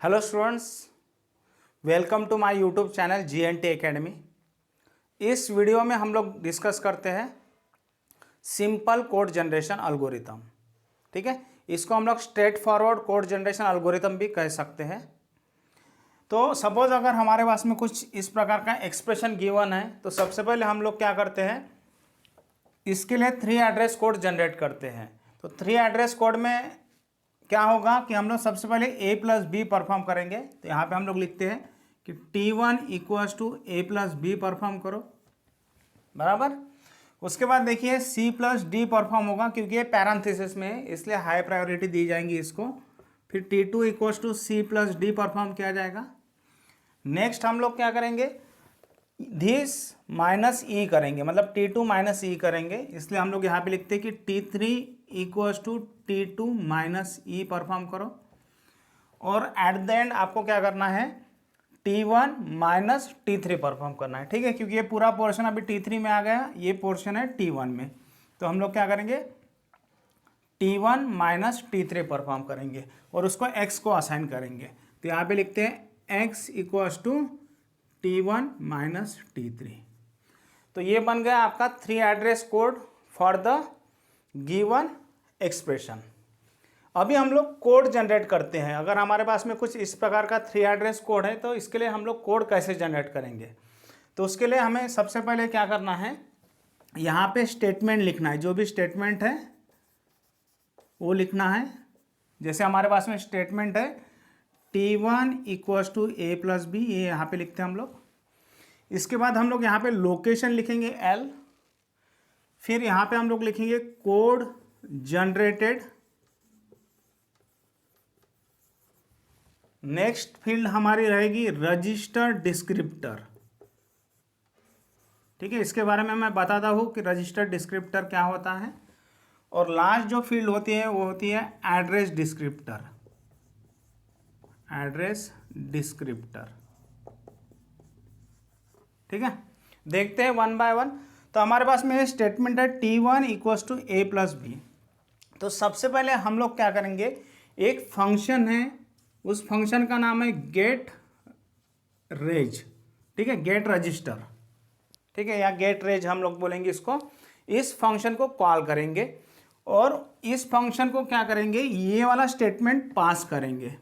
Hello students, welcome to my YouTube channel GNT academy. इस video में हम लोग डिस्कस करते हैं सिंपल कोड जनरेशन एल्गोरिथम। ठीक है, इसको हम लोग straight forward code generation algorithm भी कह सकते हैं। तो सपोज अगर हमारे पास में कुछ इस प्रकार का एक्सप्रेशन गिवन है तो सबसे पहले हम लोग क्या करते हैं, इसके लिए 3 एड्रेस कोड जनरेट करते हैं। तो 3 एड्रेस कोड में क्या होगा कि हम लोग सबसे पहले a प्लस बी परफॉर्म करेंगे। तो यहाँ पे हम लोग लिखते हैं कि T1 equals to a plus b perform करो, बराबर। उसके बाद देखिए C प्लस डी परफॉर्म होगा, क्योंकि ये पैरेंथेसिस में है इसलिए हाई प्रायोरिटी दी जाएंगी इसको। फिर T2 equals to C plus d perform किया जाएगा। नेक्स्ट हम लोग क्या करेंगे, दिस माइनस ई करेंगे, मतलब T2 माइनस ई करेंगे, इसलिए हम लोग यहाँ पे लिखते हैं कि T3 equals to T2 minus e perform करो। और एट द एंड आपको क्या करना है, T1 माइनस T3 परफॉर्म करना है। ठीक है, क्योंकि ये पूरा पोर्शन अभी T3 में आ गया, ये पोर्शन है T1 में। तो हम लोग क्या करेंगे, T1 माइनस T3 परफॉर्म करेंगे और उसको x को असाइन करेंगे। तो यहाँ पे लिखते हैं x equals to T1 minus T3। तो ये बन गया आपका 3 address code for the given expression. अभी हम लोग कोड जनरेट करते हैं। अगर हमारे पास में कुछ इस प्रकार का 3 एड्रेस कोड है तो इसके लिए हम लोग कोड कैसे जनरेट करेंगे। तो उसके लिए हमें सबसे पहले क्या करना है, यहाँ पे स्टेटमेंट लिखना है। जो भी स्टेटमेंट है वो लिखना है। जैसे हमारे पास में स्टेटमेंट है T1 equals to a plus b, ये यहाँ पे लिखते हैं हम लोग। इसके बाद हम लोग यहाँ पे लोकेशन लिखेंगे L। फिर यहाँ पे हम लोग लिखेंगे कोड जनरेटेड। नेक्स्ट फील्ड हमारी रहेगी रजिस्टर डिस्क्रिप्टर। ठीक है, इसके बारे में मैं बताता हूँ कि रजिस्टर डिस्क्रिप्टर क्या होता है। और लास्ट जो फील्ड होती है वो होती है एड्रेस डिस्क्रिप्टर। एड्रेस डिस्क्रिप्टर, ठीक है। देखते हैं वन बाय वन। तो हमारे पास में स्टेटमेंट है T1 equals to a plus b. तो सबसे पहले हम लोग क्या करेंगे, एक फंक्शन है, उस फंक्शन का नाम है गेट रेज। ठीक है, गेट रजिस्टर, ठीक है, या गेट रेज हम लोग बोलेंगे इसको। इस फंक्शन को कॉल करेंगे और इस फंक्शन को क्या करेंगे, ये वाला स्टेटमेंट पास करेंगे।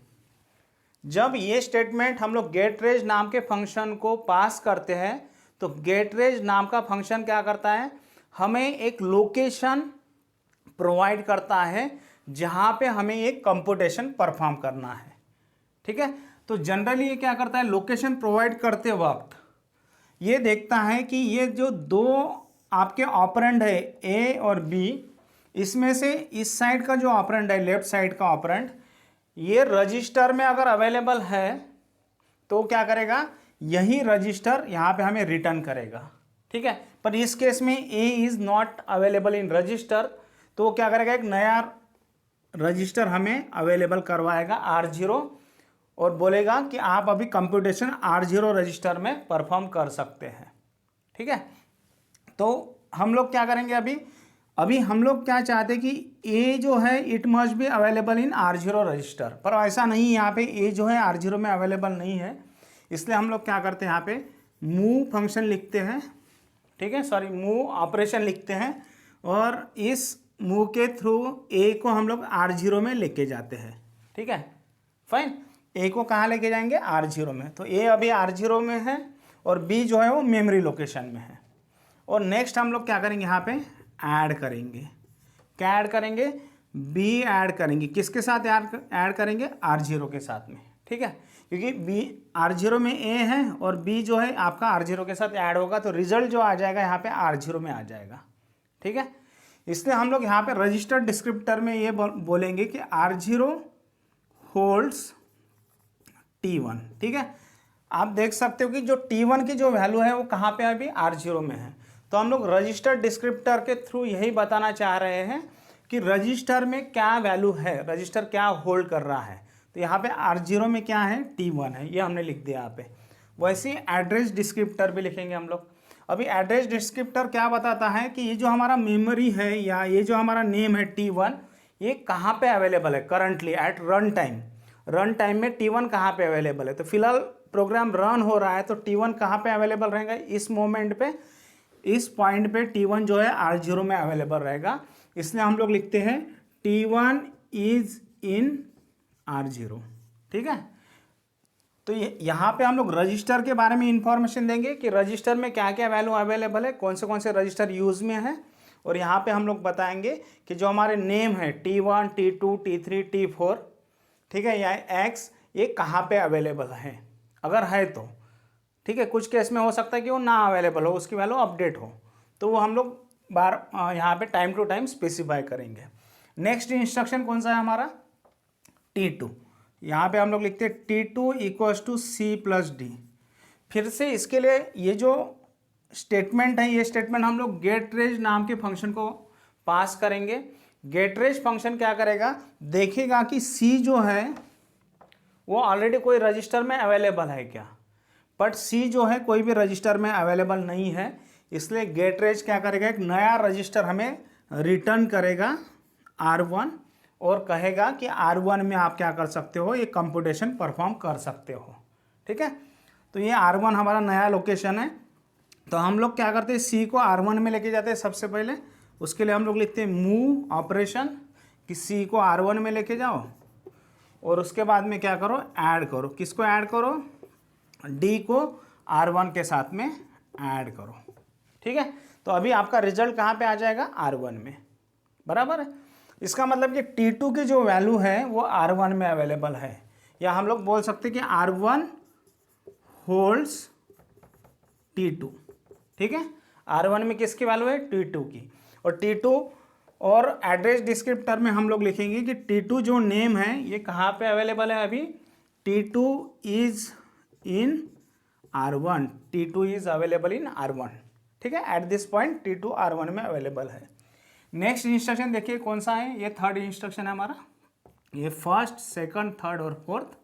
जब ये स्टेटमेंट हम लोग गेट रेज नाम के फंक्शन को पास करते हैं तो गेट रेज नाम का फंक्शन क्या करता है, हमें एक लोकेशन प्रोवाइड करता है जहां पे हमें एक कंप्यूटेशन परफॉर्म करना है। ठीक है, तो जनरली ये क्या करता है, लोकेशन प्रोवाइड करते वक्त ये देखता है कि ये जो दो आपके ऑपरेंड है A और B, इसमें से इस साइड का जो ऑपरेंड है, लेफ्ट साइड का ऑपरेंड, ये रजिस्टर में अगर अवेलेबल है तो क्या करेगा, यही रजिस्टर यहाँ पे हमें रिटर्न करेगा। ठीक है, पर इस केस में A is not available in register, तो क्या करेगा, एक नया रजिस्टर हमें अवेलेबल करवाएगा R0 और बोलेगा कि आप अभी कंप्यूटेशन R0 रजिस्टर में परफॉर्म कर सकते हैं। ठीक है, तो हम लोग क्या करेंगे, अभी हम लोग क्या चाहते हैं कि A जो है it must be available in R0 register, पर ऐसा नहीं, यहाँ पे A जो है R0 में अवेलेबल नहीं है। इसलिए हम लोग क्या करते हैं, यहाँ पे मूव फंक्शन लिखते हैं। ठीक है, सॉरी, मूव ऑपरेशन लिखते हैं और इस मूव के थ्रू A को हम लोग R0 में लेके जाते हैं। ठीक है, फाइन। A को कहाँ लेके जाएंगे, R0 में। तो A अभी R0 में है और B जो है वो मेमोरी लोकेशन में है। और नेक्स्ट हम लोग क्या करेंगे, यहाँ पे ऐड करेंगे। क्या ऐड करेंगे, B ऐड करेंगे। किसके साथ ऐड करेंगे, R0 के साथ में। ठीक है, क्योंकि B R0 में A है और B जो है आपका R0 के साथ ऐड होगा, तो रिजल्ट जो आ जाएगा यहाँ पे R0 में आ जाएगा। ठीक है, इसलिए हम लोग यहाँ पे रजिस्टर डिस्क्रिप्टर में ये बोलेंगे कि R0 होल्ड्स T1। ठीक है, आप देख सकते हो कि जो T1 की जो वैल्यू है वो कहाँ पे अभी R0 में है। तो हम लोग रजिस्टर डिस्क्रिप्टर के थ्रू यही बताना चाह रहे हैं कि रजिस्टर में क्या वैल्यू है, रजिस्टर क्या होल्ड कर रहा है। तो यहाँ पे R0 में क्या है, T1 है, ये हमने लिख दिया यहाँ पे। वैसे ही एड्रेस डिस्क्रिप्टर भी लिखेंगे हम लोग। अभी एड्रेस डिस्क्रिप्टर क्या बताता है कि ये जो हमारा मेमोरी है या ये जो हमारा नेम है T1, ये कहाँ पे अवेलेबल है currently at run time. Run time में T1 कहाँ पे अवेलेबल है। तो फिलहाल प्रोग्राम रन हो रहा है तो T1 कहाँ पे अवेलेबल रहेगा, इस मोमेंट पे, इस पॉइंट पे T1 जो है R0 में अवेलेबल रहेगा। इसलिए हम लोग लिखते हैं T1 इज इन R0। ठीक है, तो यहाँ पे हम लोग रजिस्टर के बारे में इंफॉर्मेशन देंगे कि रजिस्टर में क्या क्या वैल्यू अवेलेबल है, कौन से रजिस्टर यूज़ में है। और यहाँ पे हम लोग बताएंगे कि जो हमारे नेम है T1, T2, T3, T4, ठीक है, या X, ये कहाँ पे अवेलेबल है, अगर है तो। ठीक है, कुछ केस में हो सकता है कि वो ना अवेलेबल हो, उसकी वैल्यू अपडेट हो, तो वो हम लोग यहाँ पे टाइम टू टाइम स्पेसिफाई करेंगे। नेक्स्ट इंस्ट्रक्शन कौन सा है हमारा, T2। यहाँ पे हम लोग लिखते हैं T2 इक्वल्स टू C+D। फिर से इसके लिए ये जो स्टेटमेंट है, ये स्टेटमेंट हम लोग गेटरेज नाम के फंक्शन को पास करेंगे। गेटरेज फंक्शन क्या करेगा, देखेगा कि C जो है वो ऑलरेडी कोई रजिस्टर में अवेलेबल है क्या, बट C जो है कोई भी रजिस्टर में अवेलेबल नहीं है। इसलिए गेटरेज क्या करेगा, एक नया रजिस्टर हमें रिटर्न करेगा R1 और कहेगा कि R1 में आप क्या कर सकते हो, ये कंप्यूटेशन परफॉर्म कर सकते हो। ठीक है, तो ये R1 हमारा नया लोकेशन है। तो हम लोग क्या करते हैं, C को R1 में लेके जाते हैं सबसे पहले। उसके लिए हम लोग लिखते हैं मूव ऑपरेशन कि C को R1 में लेके जाओ, और उसके बाद में क्या करो, ऐड करो। किसको ऐड करो, D को R1 के साथ में ऐड करो। ठीक है, तो अभी आपका रिजल्ट कहाँ पे आ जाएगा, R1 में, बराबर है। इसका मतलब कि T2 की जो वैल्यू है वो R1 में अवेलेबल है, या हम लोग बोल सकते हैं कि R1 होल्ड्स T2। ठीक है, R1 में किसकी वैल्यू है, T2 की। और T2 और एड्रेस डिस्क्रिप्टर में हम लोग लिखेंगे कि T2 जो नेम है ये कहाँ पे अवेलेबल है, अभी T2 is in R1, T2 is available in R1। ठीक है, at this point T2 R1 में अवेलेबल है। नेक्स्ट इंस्ट्रक्शन देखिए कौन सा है, ये थर्ड इंस्ट्रक्शन है हमारा, ये फर्स्ट, सेकंड, थर्ड और फोर्थ।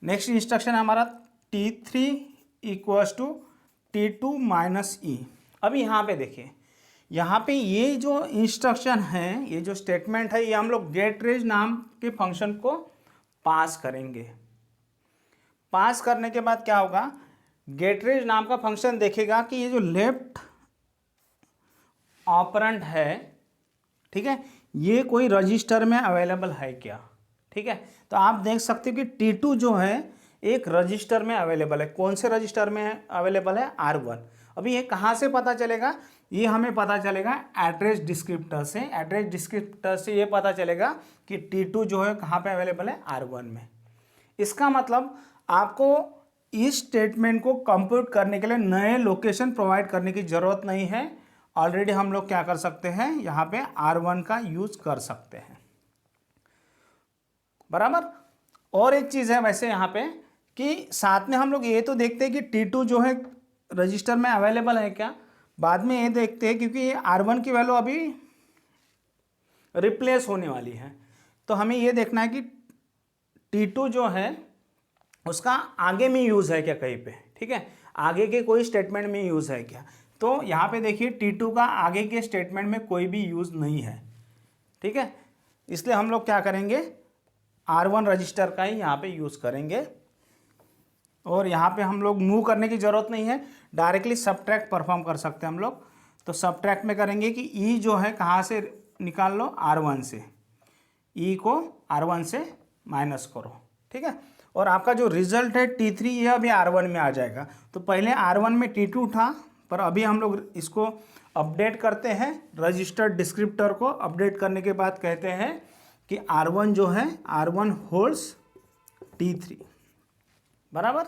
नेक्स्ट इंस्ट्रक्शन है हमारा T3 equals to T2 minus E। अभी यहाँ पे देखिए, यहाँ पे ये जो इंस्ट्रक्शन है, ये जो स्टेटमेंट है, ये हम लोग गेटरेज नाम के फंक्शन को पास करेंगे। पास करने के बाद क्या होगा, गेटरेज नाम का फंक्शन देखेगा कि ये जो लेफ्ट ऑपरेंड है, ठीक है, ये कोई रजिस्टर में अवेलेबल है क्या। ठीक है, तो आप देख सकते हो कि T2 जो है एक रजिस्टर में अवेलेबल है। कौन से रजिस्टर में अवेलेबल है, R1। अभी ये कहाँ से पता चलेगा, ये हमें पता चलेगा एड्रेस डिस्क्रिप्टर से। एड्रेस डिस्क्रिप्टर से ये पता चलेगा कि T2 जो है कहाँ पे अवेलेबल है, R1 में। इसका मतलब आपको इस स्टेटमेंट को कंप्यूट करने के लिए नए लोकेशन प्रोवाइड करने की ज़रूरत नहीं है। ऑलरेडी हम लोग क्या कर सकते हैं, यहाँ पे R1 का यूज कर सकते हैं, बराबर। और एक चीज़ है वैसे यहाँ पे कि साथ में हम लोग ये तो देखते हैं कि T2 जो है रजिस्टर में अवेलेबल है क्या, बाद में ये देखते हैं क्योंकि ये R1 की वैल्यू अभी रिप्लेस होने वाली है। तो हमें ये देखना है कि T2 जो है उसका आगे में यूज़ है क्या कहीं पे। ठीक है, आगे के कोई स्टेटमेंट में यूज़ है क्या। तो यहाँ पे देखिए T2 का आगे के स्टेटमेंट में कोई भी यूज़ नहीं है। ठीक है, इसलिए हम लोग क्या करेंगे, R1 रजिस्टर का ही यहाँ पे यूज़ करेंगे। और यहाँ पे हम लोग मूव करने की ज़रूरत नहीं है, डायरेक्टली सबट्रैक्ट परफॉर्म कर सकते हैं हम लोग। तो सबट्रैक्ट में करेंगे कि E जो है कहाँ से निकाल लो, R1 से। E को R1 से माइनस करो। ठीक है, और आपका जो रिजल्ट है T3 ये अभी R1 में आ जाएगा। तो पहले R1 में T2 था, पर अभी हम लोग इसको अपडेट करते हैं, रजिस्टर डिस्क्रिप्टर को अपडेट करने के बाद कहते हैं कि R1 जो है R1 होल्ड्स T3, बराबर।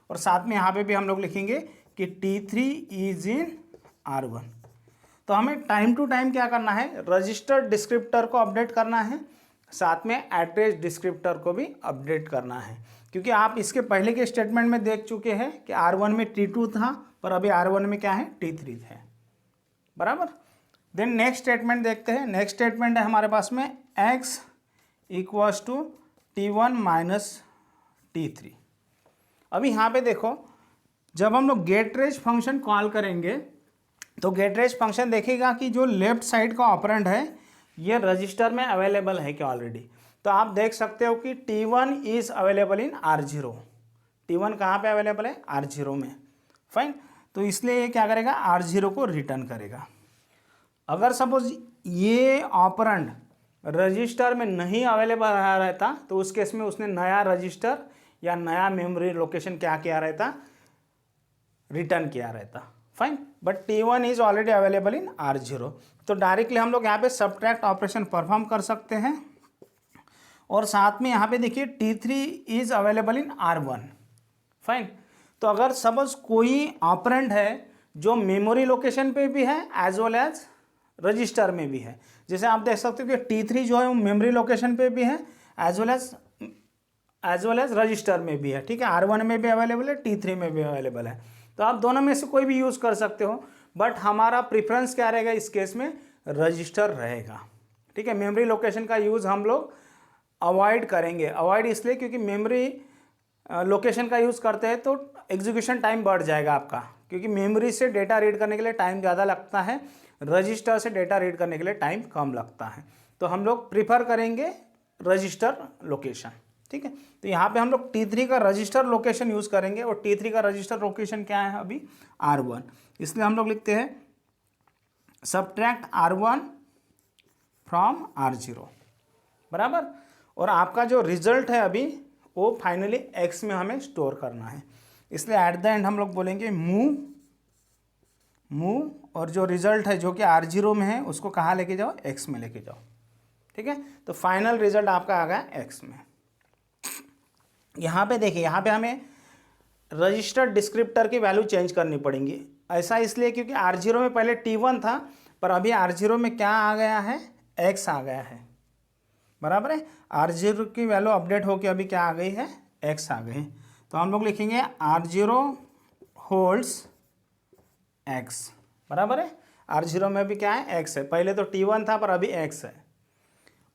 और साथ में यहाँ पे भी हम लोग लिखेंगे कि T3 इज इन R1। तो हमें टाइम टू टाइम क्या करना है, रजिस्टर डिस्क्रिप्टर को अपडेट करना है, साथ में एड्रेस डिस्क्रिप्टर को भी अपडेट करना है। क्योंकि आप इसके पहले के स्टेटमेंट में देख चुके हैं कि R1 में T2 था, पर अभी R1 में क्या है, T3 है, बराबर। देन नेक्स्ट स्टेटमेंट देखते हैं। नेक्स्ट स्टेटमेंट है हमारे पास में X equals to T1 minus T3। अभी यहाँ पे देखो, जब हम लोग गेटरेज फंक्शन कॉल करेंगे तो गेटरेज फंक्शन देखेगा कि जो लेफ्ट साइड का ऑपरेंड है ये रजिस्टर में अवेलेबल है क्या ऑलरेडी। तो आप देख सकते हो कि T1 is available in R0। T1 कहाँ पे अवेलेबल है? R0 में। फाइन, तो इसलिए ये क्या करेगा? R0 को रिटर्न करेगा। अगर सपोज ये ऑपरेंड रजिस्टर में नहीं अवेलेबल रहता तो उस केस में उसने नया रजिस्टर या नया मेमोरी लोकेशन क्या किया रहता? रिटर्न किया रहता। Fine, but T1 is already available in R0, तो डायरेक्टली हम लोग यहाँ पे सब्ट्रैक्ट ऑपरेशन परफॉर्म कर सकते हैं। और साथ में यहाँ पे देखिए T3 is available in R1। Fine, तो अगर सपोज कोई ऑपरेंड है जो मेमोरी लोकेशन पे भी है एज वेल एज रजिस्टर में भी है, जैसे आप देख सकते हो कि T3 जो है वो मेमोरी लोकेशन पे भी है एज वेल एज रजिस्टर में भी है। ठीक है, R1 में भी अवेलेबल है, T3 में भी अवेलेबल है, तो आप दोनों में से कोई भी यूज़ कर सकते हो। बट हमारा प्रेफरेंस क्या रहेगा इस केस में? रजिस्टर रहेगा। ठीक है, मेमोरी लोकेशन का यूज़ हम लोग अवॉइड करेंगे। अवॉइड इसलिए क्योंकि मेमोरी लोकेशन का यूज़ करते हैं तो एग्जीक्यूशन टाइम बढ़ जाएगा आपका, क्योंकि मेमोरी से डेटा रीड करने के लिए टाइम ज़्यादा लगता है, रजिस्टर से डेटा रीड करने के लिए टाइम कम लगता है। तो हम लोग प्रिफर करेंगे रजिस्टर लोकेशन। ठीक है, तो यहाँ पे हम लोग T3 का रजिस्टर लोकेशन यूज़ करेंगे, और T3 का रजिस्टर लोकेशन क्या है अभी? R1। इसलिए हम लोग लिखते हैं सब्ट्रैक्ट R1 फ्रॉम R0, बराबर। और आपका जो रिजल्ट है अभी वो फाइनली X में हमें स्टोर करना है, इसलिए एट द एंड हम लोग बोलेंगे मूव, और जो रिजल्ट है जो कि R0 में है उसको कहाँ लेके जाओ? X में लेके जाओ। ठीक है, तो फाइनल रिजल्ट आपका आ गया X में। यहाँ पे देखिए, यहाँ पे हमें रजिस्टर डिस्क्रिप्टर की वैल्यू चेंज करनी पड़ेंगी। ऐसा इसलिए क्योंकि R0 में पहले T1 था, पर अभी R0 में क्या आ गया है? X आ गया है, बराबर है। R0 की वैल्यू अपडेट होकर अभी क्या आ गई है? X आ गई। तो हम लोग लिखेंगे R0 होल्ड्स X, बराबर है। R0 में भी क्या है? X है। पहले तो T1 था पर अभी X है।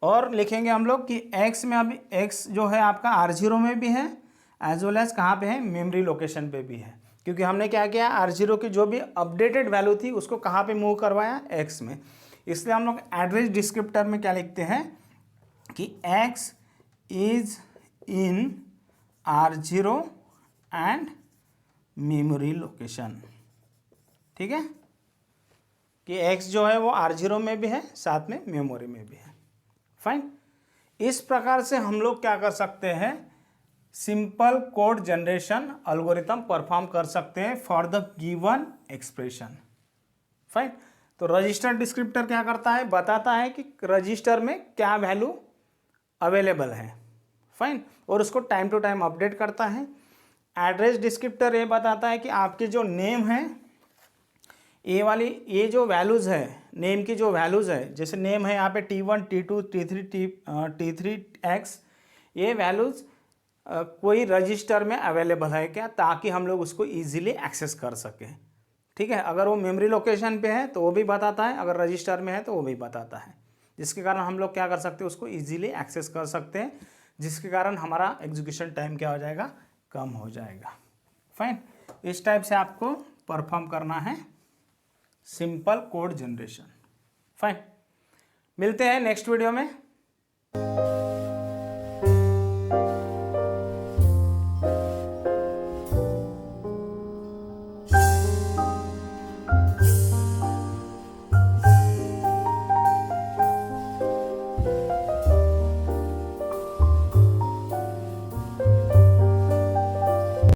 और लिखेंगे हम लोग कि X में अभी X जो है आपका R0 में भी है एज वेल एज कहाँ पे है? मेमोरी लोकेशन पे भी है, क्योंकि हमने क्या किया? R0 की जो भी अपडेटेड वैल्यू थी उसको कहाँ पे मूव करवाया? X में। इसलिए हम लोग एड्रेस डिस्क्रिप्टर में क्या लिखते हैं कि X is in R0 and memory location. ठीक है, कि X जो है वो R0 में भी है, साथ में मेमोरी में भी है। फाइन, इस प्रकार से हम लोग क्या कर सकते हैं? Simple code generation algorithm perform कर सकते हैं for the given expression. Fine, तो रजिस्टर डिस्क्रिप्टर क्या करता है? बताता है कि रजिस्टर में क्या वैल्यू अवेलेबल है। फाइन, और उसको टाइम टू टाइम अपडेट करता है। एड्रेस डिस्क्रिप्टर ये बताता है कि आपके जो नेम है, ये जो वैल्यूज़ है, नेम की जो वैल्यूज़ है, जैसे नेम है यहाँ पे T1, T2, T3X, ये वैल्यूज़ कोई रजिस्टर में अवेलेबल है क्या, ताकि हम लोग उसको इजीली एक्सेस कर सकें। ठीक है, अगर वो मेमोरी लोकेशन पे है तो वो भी बताता है, अगर रजिस्टर में है तो वो भी बताता है, जिसके कारण हम लोग क्या कर सकते हैं? उसको ईजिली एक्सेस कर सकते हैं, जिसके कारण हमारा एग्जीक्यूशन टाइम क्या हो जाएगा? कम हो जाएगा। फाइन, इस टाइप से आपको परफॉर्म करना है सिंपल कोड जनरेशन। फाइन, मिलते हैं नेक्स्ट वीडियो में।